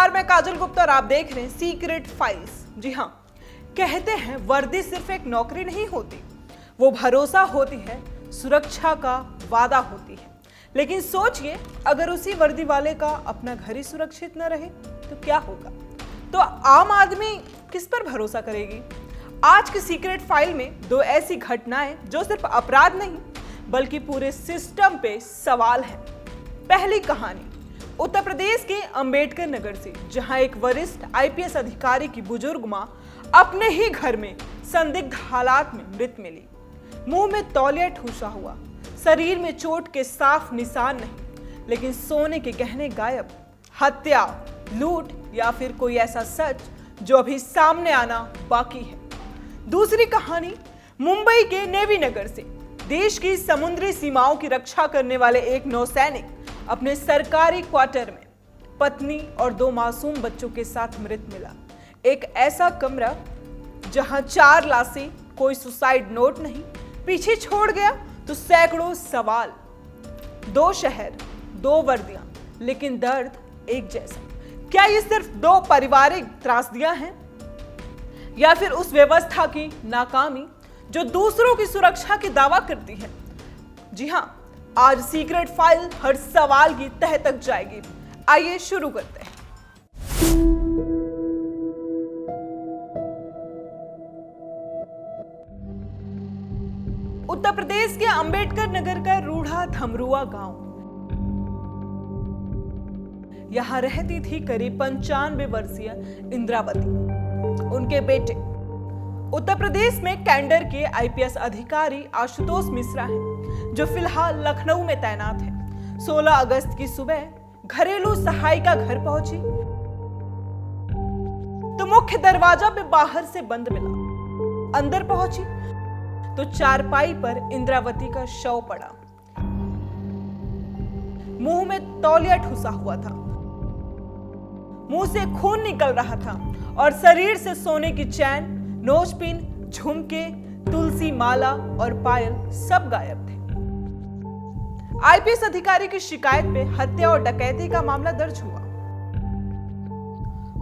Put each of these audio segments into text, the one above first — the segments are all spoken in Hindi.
नमस्कार, मैं काजल गुप्ता और आप देख रहे हैं सीक्रेट फाइल्स। जी हाँ, कहते हैं वर्दी सिर्फ एक नौकरी नहीं होती, वो भरोसा होती है, सुरक्षा का वादा होती है। लेकिन सोचिए, अगर उसी वर्दी वाले का अपना घर ही सुरक्षित न रहे तो क्या होगा? तो आम आदमी किस पर भरोसा करेगी? आज की सीक्रेट फाइल में दो ऐसी घटनाएं जो सिर्फ अपराध नहीं बल्कि पूरे सिस्टम पे सवाल है। पहली कहानी उत्तर प्रदेश के अंबेडकर नगर से, जहां एक वरिष्ठ आईपीएस अधिकारी की बुजुर्ग मां अपने ही घर में संदिग्ध हालात में मृत मिली। मुंह में तौलिया ठूसा हुआ, शरीर में चोट के साफ निशान नहीं, लेकिन सोने के गहने गायब। हत्या, लूट या फिर कोई ऐसा सच जो अभी सामने आना बाकी है। दूसरी कहानी मुंबई के नेवी नगर से, देश की समुद्री सीमाओं की रक्षा करने वाले एक नौसैनिक अपने सरकारी क्वार्टर में पत्नी और दो मासूम बच्चों के साथ मृत मिला। एक ऐसा कमरा जहां 4 लाशें, कोई सुसाइड नोट नहीं पीछे छोड़ गया तो सैकड़ों सवाल। 2 शहर, 2 वर्दियां, लेकिन दर्द एक जैसा। क्या ये सिर्फ 2 पारिवारिक त्रासदियां हैं या फिर उस व्यवस्था की नाकामी जो दूसरों की सुरक्षा की दावा करती है? जी हां, आज सीक्रेट फाइल हर सवाल की तह तक जाएगी। आइए शुरू करते हैं। उत्तर प्रदेश के अंबेडकर नगर का रूढ़ा धमरुआ गांव। यहां रहती थी करीब 95 वर्षीय इंद्रावती। उनके बेटे उत्तर प्रदेश में कैडर के आईपीएस अधिकारी आशुतोष मिश्रा हैं, जो फिलहाल लखनऊ में तैनात हैं। 16 अगस्त की सुबह घरेलू सहायिका घर पहुंची तो मुख्य दरवाजा पे बाहर से बंद मिला। अंदर पहुंची तो चारपाई पर इंद्रावती का शव पड़ा। मुंह में तौलिया ठुसा हुआ था, मुंह से खून निकल रहा था और शरीर से सोने की चैन, नोजपिन, झुमके, तुलसी माला और पायल सब गायब थे। आईपीएस अधिकारी की शिकायत पे हत्या और डकैती का मामला दर्ज हुआ।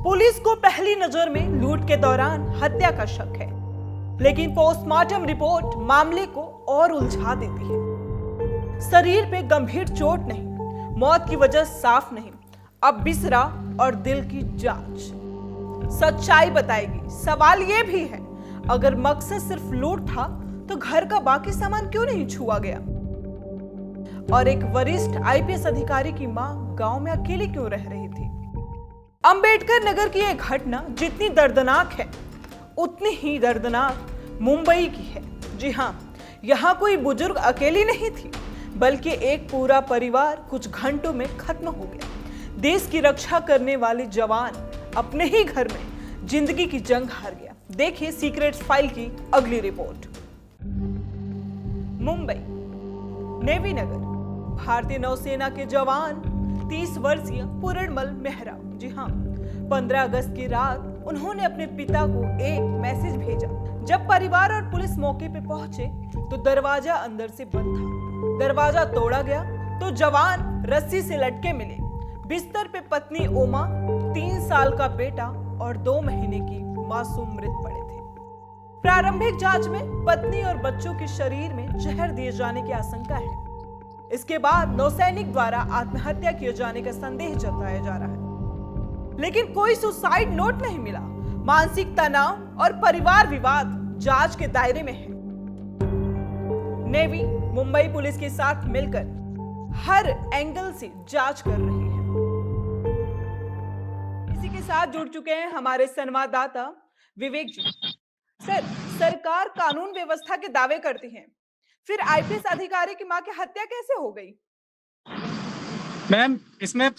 पुलिस को पहली नजर में लूट के दौरान हत्या का शक है, लेकिन पोस्टमार्टम रिपोर्ट मामले को और उलझा देती है। शरीर पे गंभीर चोट नहीं, मौत की वजह साफ नहीं, अब बिसरा और दिल की जांच सच्चाई बताएगी। सवाल यह भी है, अगर मकसद सिर्फ लूट था तो घर का बाकी सामान क्यों नहीं छुआ गया? और एक वरिष्ठ आईपीएस अधिकारी की मां गांव में अकेली क्यों रह रही थी? अंबेडकर नगर की यह घटना जितनी दर्दनाक है उतनी ही दर्दनाक मुंबई की है। जी हां, यहां कोई बुजुर्ग अकेली नहीं थी, बल्कि एक पूरा परिवार कुछ घंटों में खत्म हो गया। देश की रक्षा करने वाले जवान अपने ही घर में जिंदगी की जंग हार गया। देखिए सीक्रेट फाइल की अगली रिपोर्ट। मुंबई नेवी नगर, भारतीय नौसेना के जवान 30 वर्षीय पूरणमल मेहरा। जी हाँ, 15 अगस्त की रात उन्होंने अपने पिता को एक मैसेज भेजा। जब परिवार और पुलिस मौके पे पहुंचे तो दरवाजा अंदर से बंद था। दरवाजा तोड़ा गया तो जवान रस्सी से लटके मिले। बिस्तर पे पत्नी ओमा, 3 साल का बेटा और 2 महीने की मासूम मृत पड़े थे। प्रारंभिक जांच में पत्नी और बच्चों के शरीर में जहर दिए जाने की आशंका है। इसके बाद नौसैनिक द्वारा आत्महत्या किए जाने का संदेह जताया जा रहा है, लेकिन कोई सुसाइड नोट नहीं मिला। मानसिक तनाव और परिवार विवाद जांच के दायरे में है। नेवी मुंबई पुलिस के साथ मिलकर हर एंगल से जांच कर रही है। इसी के साथ जुड़ चुके हैं हमारे संवाददाता विवेक जी। सर, सरकार कानून व्यवस्था के दावे करती है, फिर आईपीएस अधिकारी की मां की हत्या कैसे हो गई? मैम, इसमें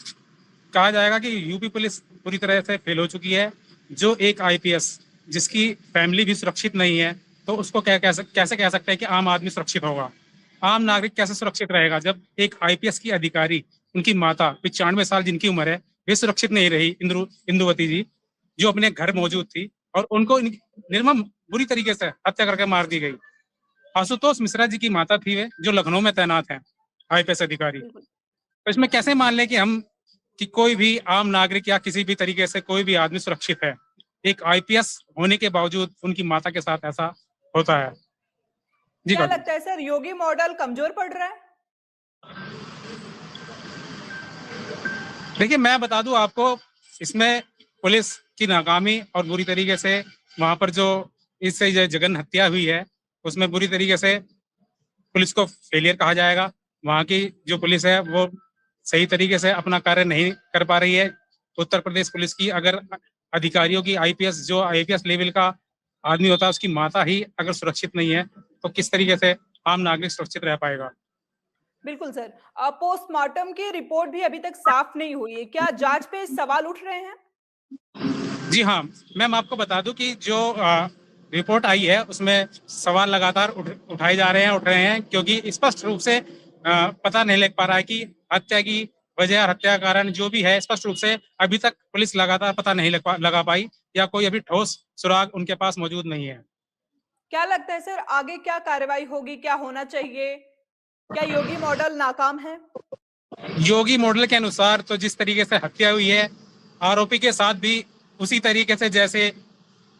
कहा जाएगा कि यूपी पुलिस पूरी तरह से फेल हो चुकी है। जो एक आईपीएस जिसकी फैमिली भी सुरक्षित नहीं है, तो उसको कैसे कह सकते हैं कि आम आदमी सुरक्षित होगा? आम नागरिक कैसे सुरक्षित रहेगा जब एक आईपीएस की अधिकारी, उनकी माता 95 साल जिनकी उम्र है, वे सुरक्षित नहीं रही, इंदुवती जी, जो अपने घर मौजूद थी और उनको निर्मम बुरी तरीके से हत्या करके मार दी गई। आशुतोष मिश्रा जी की माता थी वे, जो लखनऊ में तैनात हैं आईपीएस अधिकारी। तो इसमें कैसे मान लें कि हम कि कोई भी आम नागरिक या किसी भी तरीके से कोई भी आदमी सुरक्षित है। एक आईपीएस होने के बावजूद उनकी माता के साथ ऐसा होता है। जी क्या गौतम। लगता है सर, योगी मॉडल कमजोर पड़ रहा है? देखिए, मैं बता दूं आपको, इसमें पुलिस की नाकामी और बुरी तरीके से वहां पर जो इससे जो जघन्य हत्या हुई है, उसमें बुरी तरीके से पुलिस को फेलियर कहा जाएगा। वहां की जो पुलिस है वो सही तरीके से अपना कार्य नहीं कर पा रही है। उत्तर प्रदेश पुलिस की अगर अधिकारियों की आईपीएस लेवल का आदमी होता है, उसकी माता ही अगर सुरक्षित नहीं है, तो किस तरीके से आम नागरिक सुरक्षित रह पाएगा। बिल्कुल सर। पोस्टमार्टम की रिपोर्ट भी अभी तक साफ नहीं हुई है, क्या जांच पे सवाल उठ रहे हैं? जी हाँ मैम, आपको बता दूं कि जो रिपोर्ट आई है उसमें सवाल लगातार उठाए जा रहे हैं, क्योंकि स्पष्ट रूप से पता नहीं लग पा रहा है कि हत्या की वजह, हत्या का कारण जो भी है, स्पष्ट रूप से अभी तक पुलिस लगातार पता नहीं लगा पाई, या कोई अभी ठोस सुराग उनके पास मौजूद नहीं है। क्या लगता है सर, आगे क्या कार्रवाई होगी, क्या होना चाहिए? क्या योगी मॉडल नाकाम है? योगी मॉडल के अनुसार तो जिस तरीके से हत्या हुई है, आरोपी के साथ भी उसी तरीके से जैसे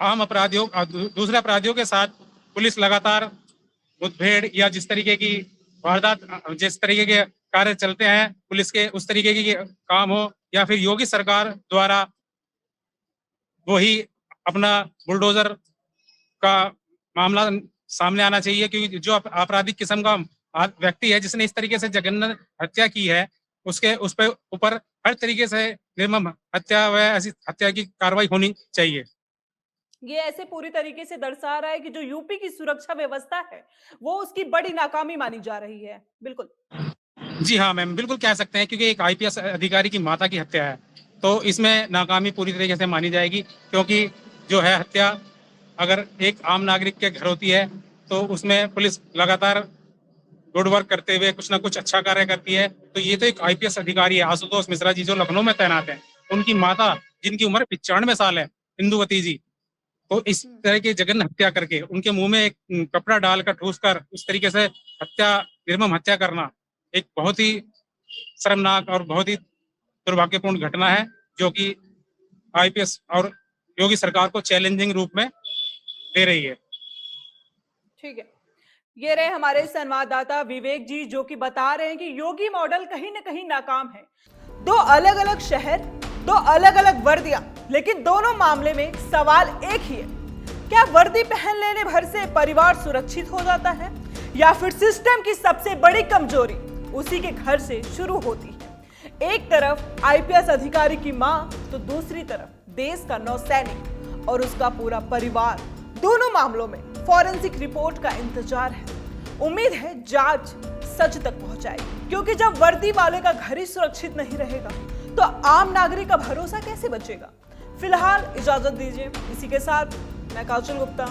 आम अपराधियों दूसरे अपराधियों के साथ पुलिस लगातार मुठभेड़ या जिस तरीके की वारदात, जिस तरीके के कार्य चलते हैं पुलिस के, उस तरीके की काम हो, या फिर योगी सरकार द्वारा वही अपना बुलडोजर का मामला सामने आना चाहिए, क्योंकि जो आपराधिक किस्म का व्यक्ति है जिसने इस तरीके से जघन्य हत्या की है, उसके उस पे ऊपर हर तरीके से निर्मम हत्या व ऐसी हत्या की कार्रवाई होनी चाहिए। ये ऐसे पूरी तरीके से दर्शा रहा है कि जो यूपी की सुरक्षा व्यवस्था है, वो उसकी बड़ी नाकामी मानी जा रही है। बिल्कुल। जी हाँ मैम, बिल्कुल कह सकते हैं, क्योंकि एक आईपीएस अधिकारी की माता की हत्या है, तो इसमें नाकामी पूरी तरीके से मानी जाएगी, क्योंकि जो है हत्या अगर एक आम नागरिक के घर होती है तो उसमें पुलिस लगातार गुड वर्क करते हुए कुछ ना कुछ अच्छा कार्य करती है। तो ये तो एक आईपीएस अधिकारी है, आशुतोष मिश्रा जी, जो लखनऊ में तैनात है, उनकी माता जिनकी उम्र 95 साल है, इंदुवती जी, तो इस तरह की जघन्य हत्या करके उनके मुंह में एक कपड़ा डालकर ठूस कर उस तरीके से हत्या, निर्मम हत्या करना एक बहुत ही शर्मनाक और बहुत ही दुर्भाग्यपूर्ण घटना है, जो कि आईपीएस और योगी सरकार को चैलेंजिंग रूप में दे रही है। ठीक है। ये रहे हमारे संवाददाता विवेक जी, जो कि बता रहे हैं कि योगी मॉडल कहीं ना कहीं नाकाम है। दो अलग अलग शहर, दो अलग अलग वर्दियां, लेकिन दोनों मामले में सवाल एक ही है, क्या वर्दी पहन लेने भर से परिवार सुरक्षित हो जाता है, या फिर सिस्टम की सबसे बड़ी कमजोरी उसी के घर से शुरू होती है? एक तरफ आईपीएस अधिकारी की मां, तो दूसरी तरफ देश का नौसैनिक और उसका पूरा परिवार। दोनों मामलों में फॉरेंसिक रिपोर्ट का इंतजार है। उम्मीद है जांच सच तक पहुंचाएगी, क्योंकि जब वर्दी वाले का घर ही सुरक्षित नहीं रहेगा तो आम नागरिक का भरोसा कैसे बचेगा? फिलहाल इजाजत दीजिए। इसी के साथ मैं काजल गुप्ता